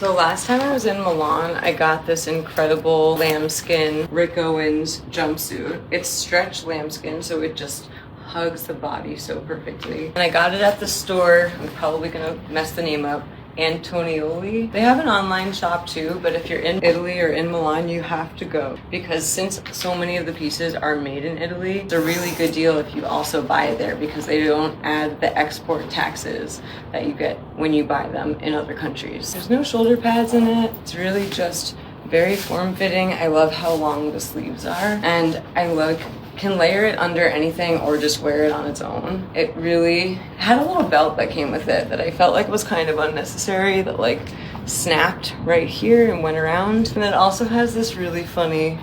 So last time I was in Milan, I got this incredible lambskin Rick Owens jumpsuit. It's stretch lambskin, so it just hugs the body so perfectly. And I got it at the store, I'm probably gonna mess the name up, Antonioli. They have an online shop too, but if you're in Italy or in Milan, you have to go because since so many of the pieces are made in Italy, it's a really good deal if you also buy it there because they don't add the export taxes that you get when you buy them in other countries. There's no shoulder pads in it. It's really just very form-fitting. I love how long the sleeves are, and I can layer it under anything or just wear it on its own. It really had a little belt that came with it that I felt like was kind of unnecessary, that like snapped right here and went around. And it also has this really funny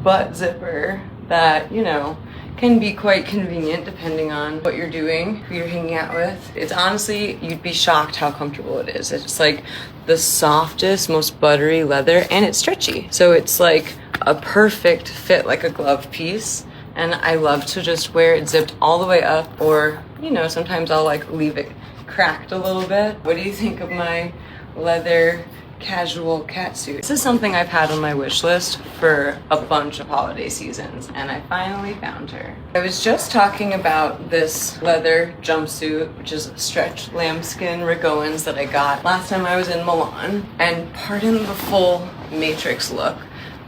butt zipper that, you know, can be quite convenient depending on what you're doing, who you're hanging out with. It's honestly, you'd be shocked how comfortable it is. It's like the softest, most buttery leather, and it's stretchy. So it's like a perfect fit, like a glove piece. And I love to just wear it zipped all the way up, or, you know, sometimes I'll like leave it cracked a little bit. What do you think of my leather casual catsuit? This is something I've had on my wish list for a bunch of holiday seasons, and I finally found her. I was just talking about this leather jumpsuit, which is stretch lambskin Rick Owens that I got last time I was in Milan. And pardon the full matrix look,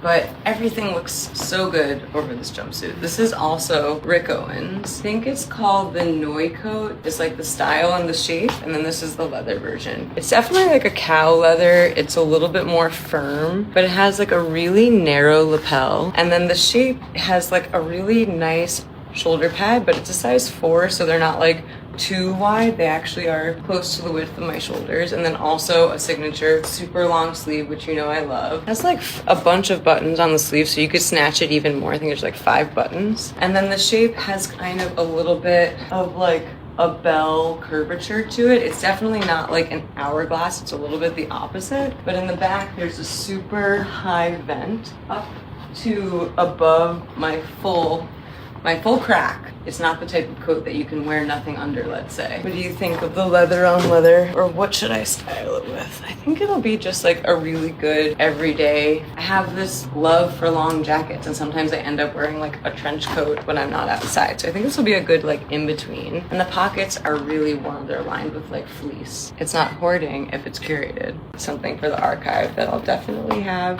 but everything looks so good over this jumpsuit. This is also Rick Owens. I think it's called the Noi coat. It's like the style and the shape, and then this is the leather version. It's definitely like a cow leather. It's a little bit more firm, but it has like a really narrow lapel, and then the shape has like a really nice shoulder pad, but it's a size 4, so they're not like too wide. They actually are close to the width of my shoulders. And then also a signature super long sleeve, which you know I love. It has like a bunch of buttons on the sleeve, so you could snatch it even more. I think there's like 5 buttons. And then the shape has kind of a little bit of like a bell curvature to it. It's definitely not like an hourglass. It's a little bit the opposite. But in the back, there's a super high vent up to above my full crack. It's not the type of coat that you can wear nothing under, let's say. What do you think of the leather on leather? Or what should I style it with? I think it'll be just like a really good everyday. I have this love for long jackets, and sometimes I end up wearing like a trench coat when I'm not outside. So I think this will be a good like in between. And the pockets are really warm. They're lined with like fleece. It's not hoarding if it's curated. Something for the archive that I'll definitely have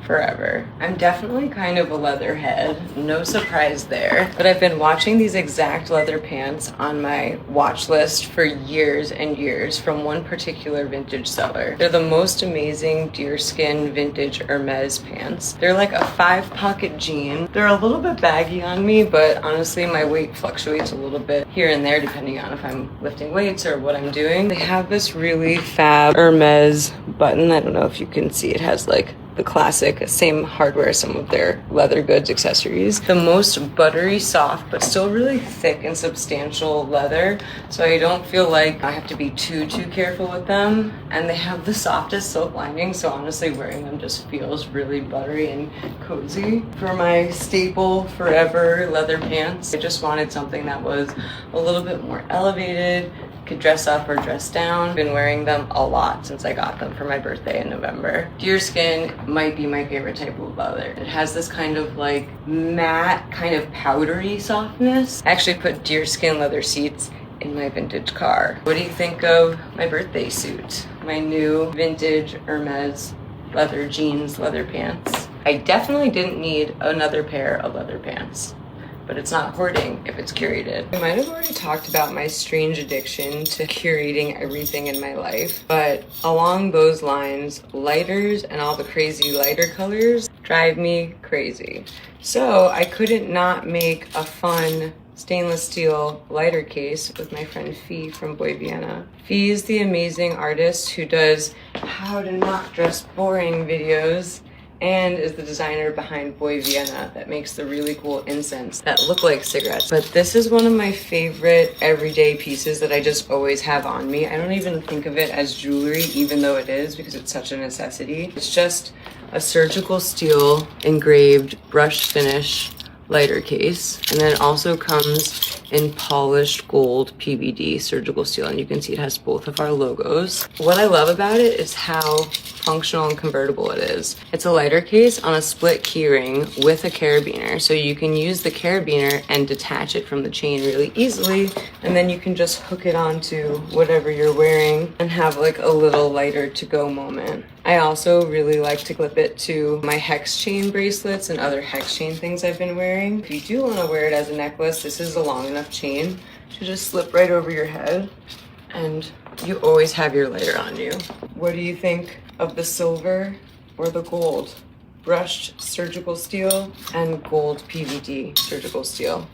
forever. I'm definitely kind of a leather head, no surprise there, but I've been watching these exact leather pants on my watch list for years and years from one particular vintage seller. They're the most amazing deerskin vintage Hermes pants. They're like a 5-pocket jean. They're a little bit baggy on me, but honestly my weight fluctuates a little bit here and there depending on if I'm lifting weights or what I'm doing. They have this really fab Hermes button. I don't know if you can see, it has like the classic, same hardware as some of their leather goods accessories. The most buttery soft, but still really thick and substantial leather. So I don't feel like I have to be too careful with them. And they have the softest silk lining. So honestly, wearing them just feels really buttery and cozy. For my staple forever leather pants, I just wanted something that was a little bit more elevated, could dress up or dress down. I've been wearing them a lot since I got them for my birthday in November. Deerskin might be my favorite type of leather. It has this kind of like matte, kind of powdery softness. I actually put deerskin leather seats in my vintage car. What do you think of my birthday suit? My new vintage Hermes leather jeans, leather pants. I definitely didn't need another pair of leather pants, but it's not hoarding if it's curated. I might have already talked about my strange addiction to curating everything in my life, but along those lines, lighters and all the crazy lighter colors drive me crazy. So I couldn't not make a fun stainless steel lighter case with my friend Fee from Boy Vienna. Fee is the amazing artist who does how to not dress boring videos and is the designer behind Boy Vienna that makes the really cool incense that look like cigarettes. But this is one of my favorite everyday pieces that I just always have on me. I don't even think of it as jewelry, even though it is, because it's such a necessity. It's just a surgical steel engraved brush finish lighter case, and then it also comes in polished gold PVD surgical steel, and you can see it has both of our logos. What I love about it is how functional and convertible it is. It's a lighter case on a split keyring with a carabiner. So you can use the carabiner and detach it from the chain really easily. And then you can just hook it onto whatever you're wearing and have like a little lighter to go moment. I also really like to clip it to my hex chain bracelets and other hex chain things I've been wearing. If you do want to wear it as a necklace, this is a long enough chain to just slip right over your head, and you always have your lighter on you. What do you think of the silver or the gold? Brushed surgical steel and gold PVD surgical steel.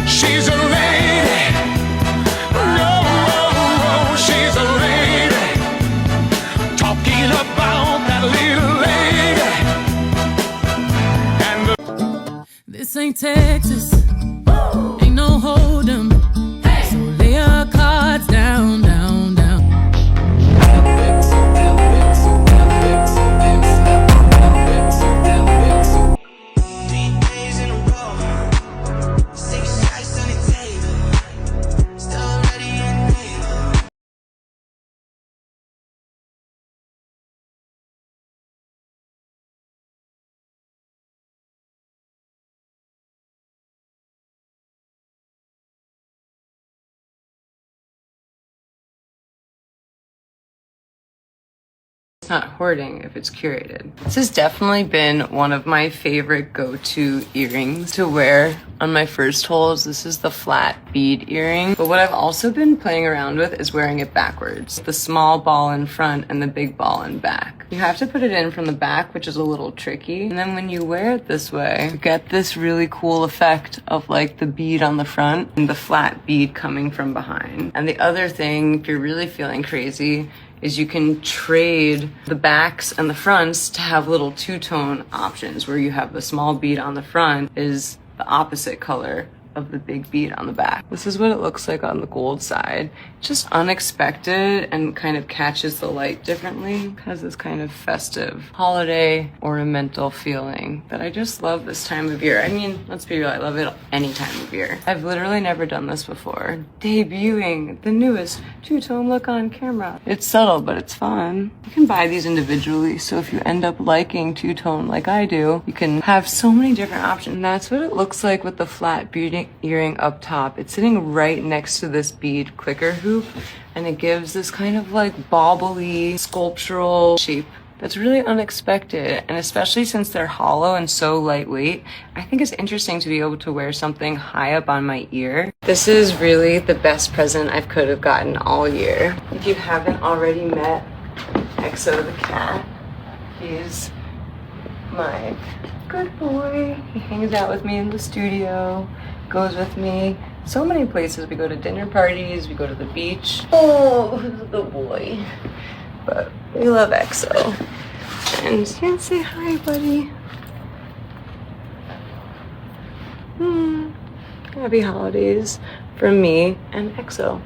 She's a lady. No, she's a lady. Talking about that little lady. And this ain't Texas. Ain't no hold'em. So lay your cards down, down, down. It's not hoarding if it's curated. This has definitely been one of my favorite go-to earrings to wear on my first holes. This is the flat bead earring. But what I've also been playing around with is wearing it backwards. The small ball in front and the big ball in back. You have to put it in from the back, which is a little tricky. And then when you wear it this way, you get this really cool effect of like the bead on the front and the flat bead coming from behind. And the other thing, if you're really feeling crazy, is you can trade the backs and the fronts to have little two-tone options where you have the small bead on the front is the opposite color of the big bead on the back. This is what it looks like on the gold side. Just unexpected and kind of catches the light differently. It has this kind of festive holiday ornamental feeling that I just love this time of year. I mean, let's be real, I love it any time of year. I've literally never done this before. Debuting the newest two-tone look on camera. It's subtle, but it's fun. You can buy these individually, so if you end up liking two-tone like I do, you can have so many different options. And that's what it looks like with the flat beading my earring up top. It's sitting right next to this bead clicker hoop, and it gives this kind of like bobbly sculptural shape that's really unexpected. And especially since they're hollow and so lightweight, I think it's interesting to be able to wear something high up on my ear. This is really the best present I could have gotten all year. If you haven't already met EXO the cat, he's my good boy. He hangs out with me in the studio, goes with me so many places. We go to dinner parties, we go to the beach. Oh, who's the boy? But we love EXO. And you can say hi, buddy. Happy holidays from me and EXO.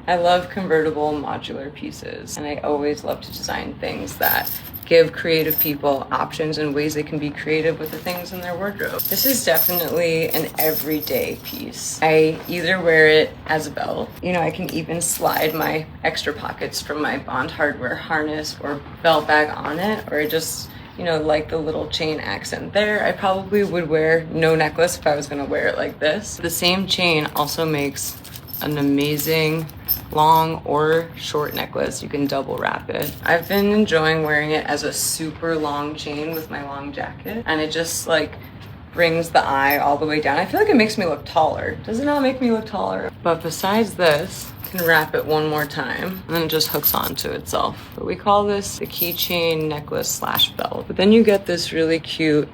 I love convertible modular pieces, and I always love to design things that give creative people options and ways they can be creative with the things in their wardrobe. This is definitely an everyday piece. I either wear it as a belt, you know, I can even slide my extra pockets from my Bond hardware harness or belt bag on it, or just, you know, like the little chain accent there. I probably would wear no necklace if I was gonna wear it like this. The same chain also makes an amazing long or short necklace. You can double wrap it. I've been enjoying wearing it as a super long chain with my long jacket, and it just like brings the eye all the way down. I feel like it makes me look taller. Does it not make me look taller? But besides this, you can wrap it one more time and then it just hooks onto itself. But we call this the keychain necklace slash belt. But then you get this really cute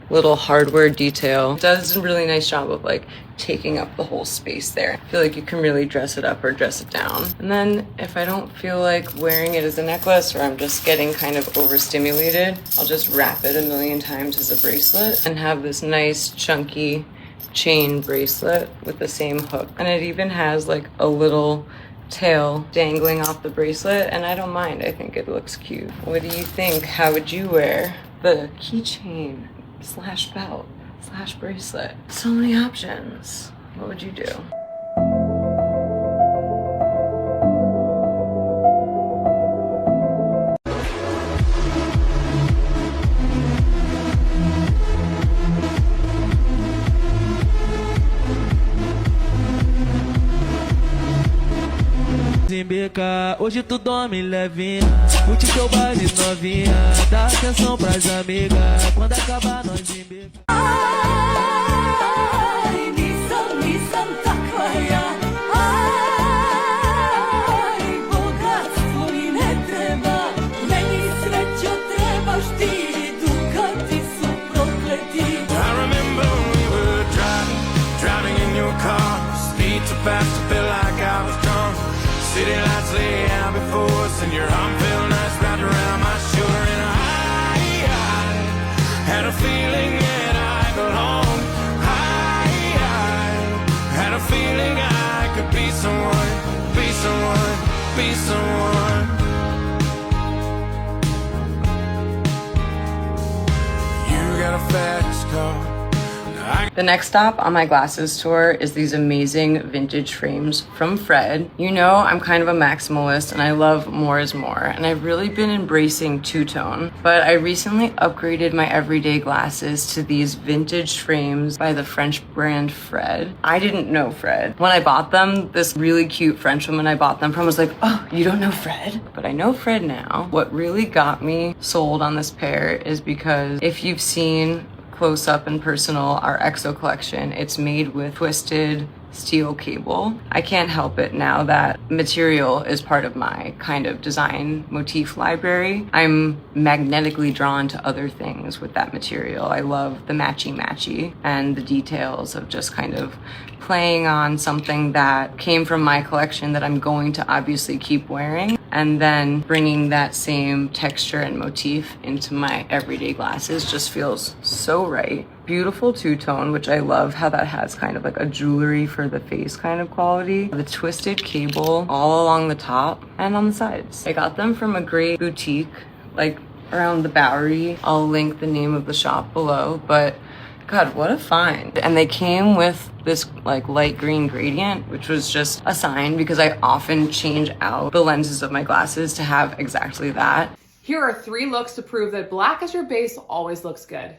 little hardware detail. It does a really nice job of like taking up the whole space there. I feel like you can really dress it up or dress it down. And then if I don't feel like wearing it as a necklace, or I'm just getting kind of overstimulated, I'll just wrap it a million times as a bracelet and have this nice chunky chain bracelet with the same hook. And it even has like a little tail dangling off the bracelet, and I don't mind. I think it looks cute. What do you think? How would you wear the keychain slash belt slash bracelet? So many options. What would you do? Embica, hoje tu dorme levinha, curte teu baile novinha, dá atenção pras amigas, quando acabar nós embica. Ai, nisam takva ja, aj, bogatstvo mi ne treba, meni srećo trebaš ti, dukati su prokleti. I remember we were driving in your car, speed too fast to feel like I was drunk. City lights lay out before us, and your arm felt nice wrapped around my shoulder. And I had a feeling that I belonged. I had a feeling I could be someone, be someone, be someone. You got a fast car. The next stop on my glasses tour is these amazing vintage frames from Fred. You know, I'm kind of a maximalist and I love more is more, and I've really been embracing two-tone, but I recently upgraded my everyday glasses to these vintage frames by the French brand Fred. I didn't know Fred. When I bought them, this really cute French woman I bought them from was like, "Oh, you don't know Fred?" But I know Fred now. What really got me sold on this pair is because if you've seen close up and personal our EXO collection, it's made with twisted steel cable. I can't help it now that material is part of my kind of design motif library. I'm magnetically drawn to other things with that material. I love the matchy and the details of just kind of playing on something that came from my collection that I'm going to obviously keep wearing, and then bringing that same texture and motif into my everyday glasses just feels so right. Beautiful two-tone, which I love how that has kind of like a jewelry for the face kind of quality. The twisted cable all along the top and on the sides. I got them from a great boutique like around the Bowery. I'll link the name of the shop below, but God, what a find. And they came with this like light green gradient, which was just a sign because I often change out the lenses of my glasses to have exactly that. Here are 3 looks to prove that black as your base always looks good.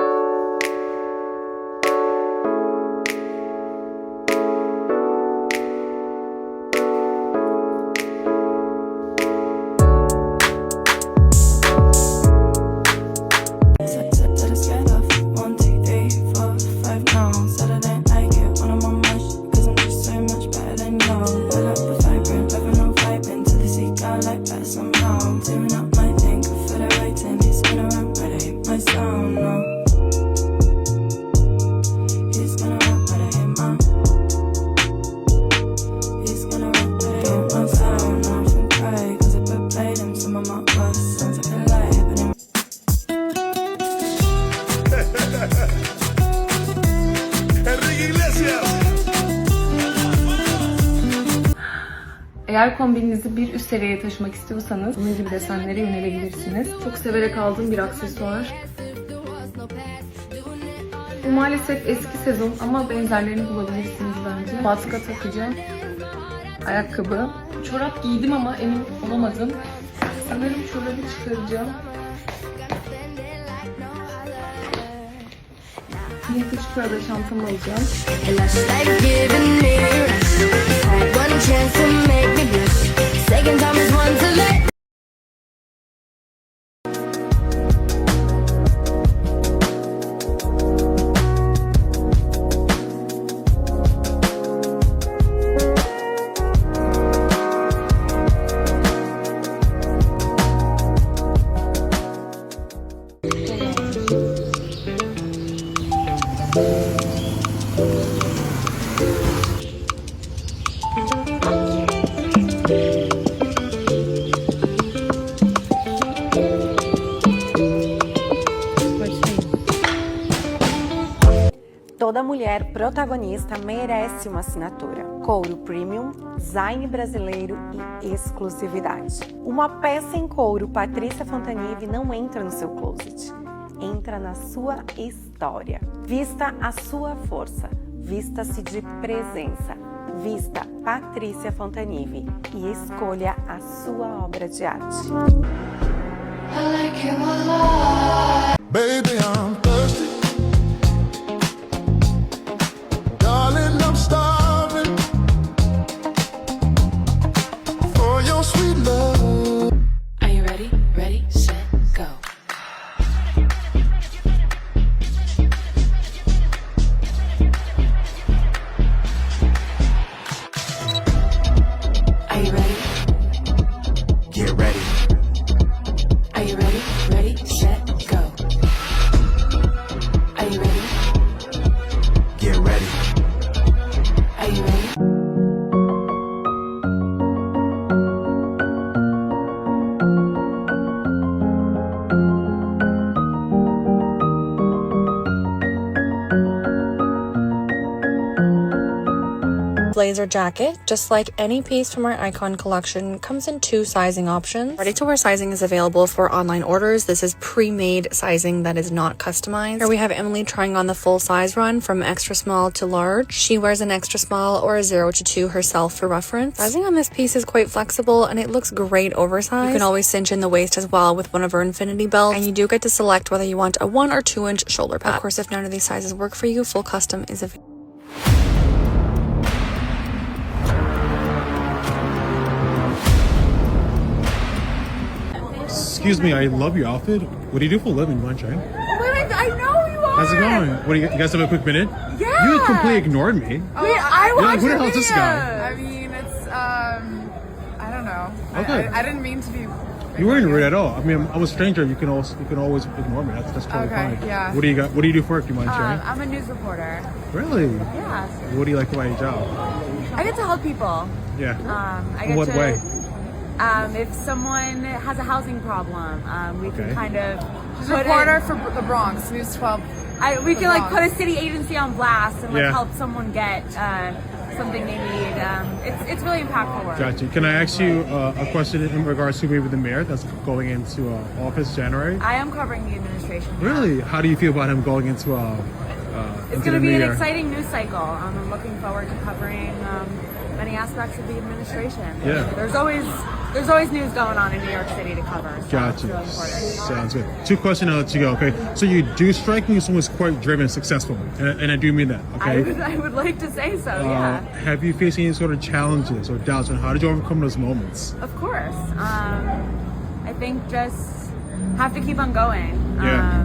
Eğer kombininizi bir üst seviyeye taşımak istiyorsanız bunun gibi desenlere yönelebilirsiniz. Çok severek aldığım bir aksesuar. Bu maalesef eski sezon ama benzerlerini bulabilirsiniz bence. Batka takacağım. Ayakkabı. Çorap giydim ama emin olamadım. Sanırım çorabı çıkaracağım. Yine küçük bir ada çantamı alacağım. Toda mulher protagonista merece uma assinatura. Couro premium, design brasileiro e exclusividade. Uma peça em couro Patrícia Fontanive não entra no seu closet. Entra na sua história. Vista a sua força. Vista-se de presença. Vista Patrícia Fontanive e escolha a sua obra de arte. Baby, I'm thirsty. Darling, I'm starving for your sweet love. Are you ready? Ready, set, go. Are you ready? Get ready. Are you ready? Ready, set, go. Are you ready? Get ready. Are you ready? Blazer jacket, just like any piece from our Icon collection, comes in 2 sizing options. Ready-to-wear sizing is available for online orders. This is pre-made sizing that is not customized. Here we have Emily trying on the full size run from extra small to large. She wears an extra small or a 0 to 2 herself for reference. Sizing on this piece is quite flexible and it looks great oversized. You can always cinch in the waist as well with one of our infinity belts, and you do get to select whether you want a 1 or 2 inch shoulder pad. Of course, if none of these sizes work for you, full custom is available. Excuse me, I love your outfit. What do you do for a living? You want to try? Oh my God, I know you are! How's it going? What do you guys have a quick minute? Yeah! You completely ignored me. Wait, I watched who the your hell is this guy? videos. I mean, it's, I don't know. Okay. I didn't mean to be. You weren't rude at all. I mean, I'm a stranger. You can always ignore me. That's totally Okay, fine. yeah. What do you got? What do you do for work? You mind sharing? I'm a news reporter. Really? Yeah. What do you like about your job? I get to help people. Yeah. I In get what to, way? If someone has a housing problem, we can Okay. kind of She's put a reporter it- for the Bronx, News 12. we can like Bronx. put a city agency on blast and like Yeah. help someone get something they need. It's really impactful work. Gotcha. Can I ask you a question in regards to maybe the mayor that's going into office January? I am covering the administration. Really? How do you feel about him going into It's going to be an exciting news cycle. I'm looking forward to covering many aspects of the administration. Yeah. There's always news going on in New York City to cover. So Gotcha. It's really important. Sounds good. 2 questions, I'll let you go. Okay. So you do strike me as someone who's quite driven and successful, and I do mean that. Okay. I would like to say so. Yeah. Have you faced any sort of challenges or doubts, and how did you overcome those moments? Of course. I think just have to keep on going. Yeah.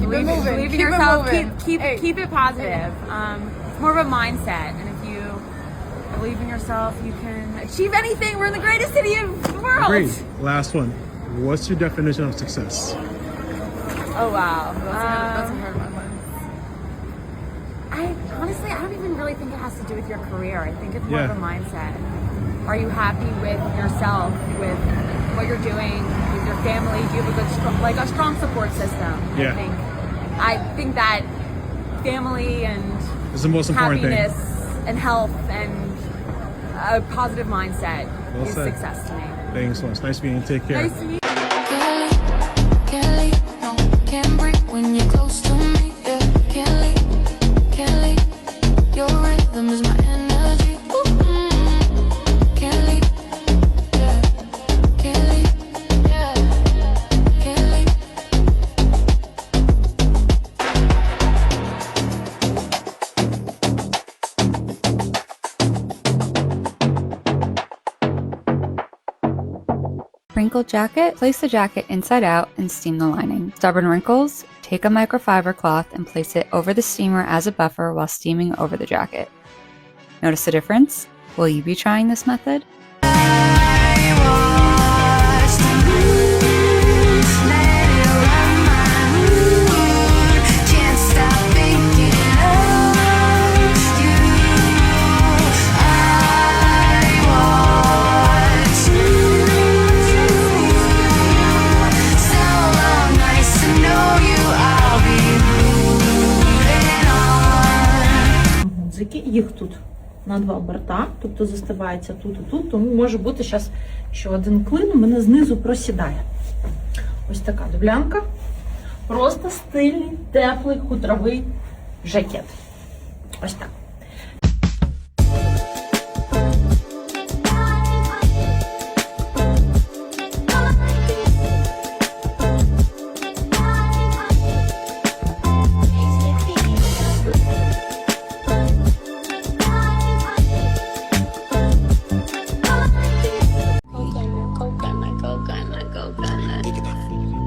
Believe in Keep it yourself. moving. Keep it positive. It's more of a mindset, and if you believe in yourself, you can achieve anything. We're in the greatest city of the world. Great. Last one. What's your definition of success? Oh wow. That's a hard one. I honestly, I don't even really think it has to do with your career. I think it's more of a Yeah. mindset. Are you happy with yourself, with what you're doing, with your family? Do you have a good, a strong support system? Yeah. I think that family and It's the most important thing. happiness and health and a positive mindset Well is said. success to me. Thanks so much. Nice meeting you. Take care. Nice to meet you. Can't leave, no, can't breathe when you're close to me. Yeah, can't leave. Your rhythm is my energy. Ooh, can't leave. Yeah, can't leave. Yeah, can't leave. Wrinkle jacket, place the jacket inside out and steam the lining. Stubborn wrinkles, take a microfiber cloth and place it over the steamer as a buffer while steaming over the jacket. Notice the difference? Will you be trying this method? Гудзики, їх тут на 2 борта, тобто застивається тут і тут, тому може бути зараз, що один клин у мене знизу просідає. Ось така дублянка. Просто стильний, теплий, хутровий жакет. Ось так.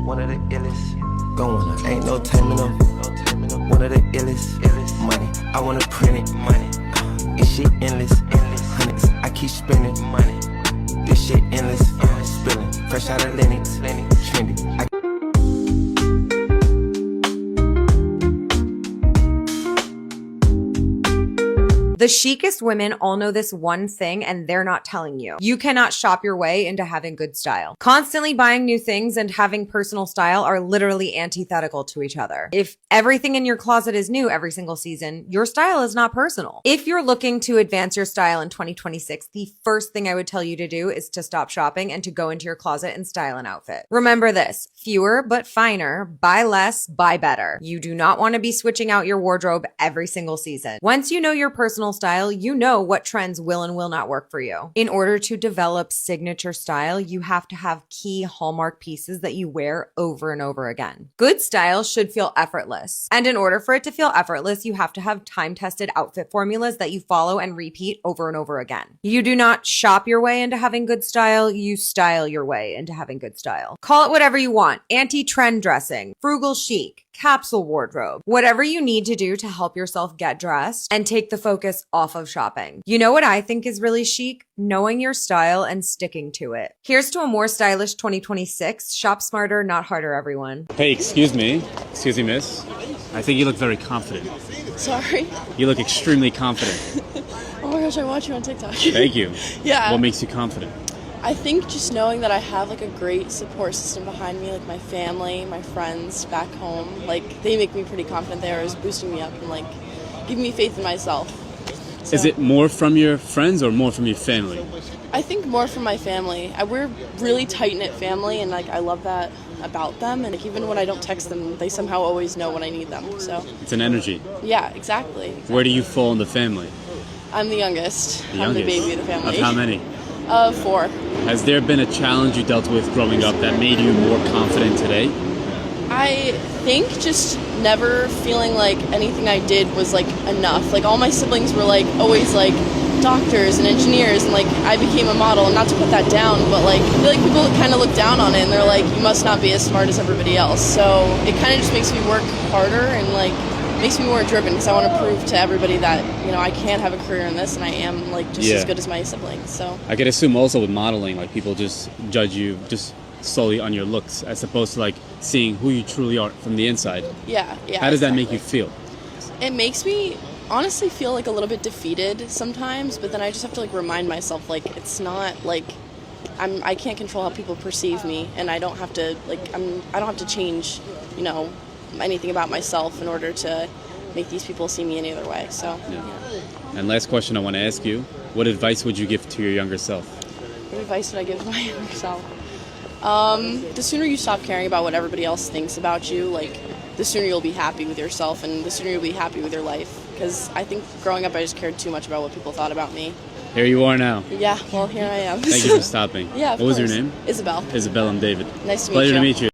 One of the illest. Going, ain't no taming them. One of the illest. Money, I wanna print it. Money, this shit endless. Hundreds, I keep spending money. This shit endless. Spilling, fresh out of Lennox. Trendy. The chicest women all know this one thing and they're not telling you. You cannot shop your way into having good style. Constantly buying new things and having personal style are literally antithetical to each other. If everything in your closet is new every single season, your style is not personal. If you're looking to advance your style in 2026, the first thing I would tell you to do is to stop shopping and to go into your closet and style an outfit. Remember this, fewer but finer, buy less, buy better. You do not want to be switching out your wardrobe every single season. Once you know your personal style, you know what trends will and will not work for you. In order to develop signature style, you have to have key hallmark pieces that you wear over and over again. Good style should feel effortless. And in order for it to feel effortless, you have to have time-tested outfit formulas that you follow and repeat over and over again. You do not shop your way into having good style, you style your way into having good style. Call it whatever you want. Anti-trend dressing, frugal chic, capsule wardrobe, whatever you need to do to help yourself get dressed and take the focus off of shopping. You know what I think is really chic? Knowing your style and sticking to it. Here's to a more stylish 2026. Shop smarter, not harder, everyone. Hey, excuse me, miss. I think you look very confident. Sorry? You look extremely confident. Oh my gosh, I watch you on TikTok. Thank you. Yeah. What makes you confident? I think just knowing that I have like a great support system behind me, like my family, my friends back home, like they make me pretty confident. They're always boosting me up and like giving me faith in myself. So, Is it more from your friends or more from your family? I think more from my family. We're really tight-knit family and like I love that. about them, and like, even when I don't text them, they somehow always know when I need them. So It's an energy. yeah, exactly. Where do you fall in the family? I'm the youngest. The I'm the youngest? baby of the family. Of how many? 4. Has there been a challenge you dealt with growing up that made you more confident today? I think just never feeling like anything I did was like enough. Like all my siblings were like always like doctors and engineers, and like I became a model, and not to put that down, but like I feel like people kind of look down on it and they're like, you must not be as smart as everybody else. So it kind of just makes me work harder and like makes me more driven, because I want to prove to everybody that, you know, I can have a career in this and I am like just as good as my siblings. So I could assume also with modeling, like people just judge you just solely on your looks as opposed to like seeing who you truly are from the inside. Yeah. How does that make you feel? It makes me honestly feel like a little bit defeated sometimes, but then I just have to like remind myself like it's not like I can't control how people perceive me, and I don't have to I don't have to change, you know, anything about myself in order to make these people see me any other way. So yeah. And last question I want to ask you, what advice would you give to your younger self? What advice would I give to my younger self? The sooner you stop caring about what everybody else thinks about you, like the sooner you'll be happy with yourself, and the sooner you'll be happy with your life. Because I think growing up I just cared too much about what people thought about me. Here you are now. Yeah, well, here I am. Thank you for stopping. Yeah, of What was your course. name? Isabel. Isabel and David. Nice to meet Pleasure you. to meet you.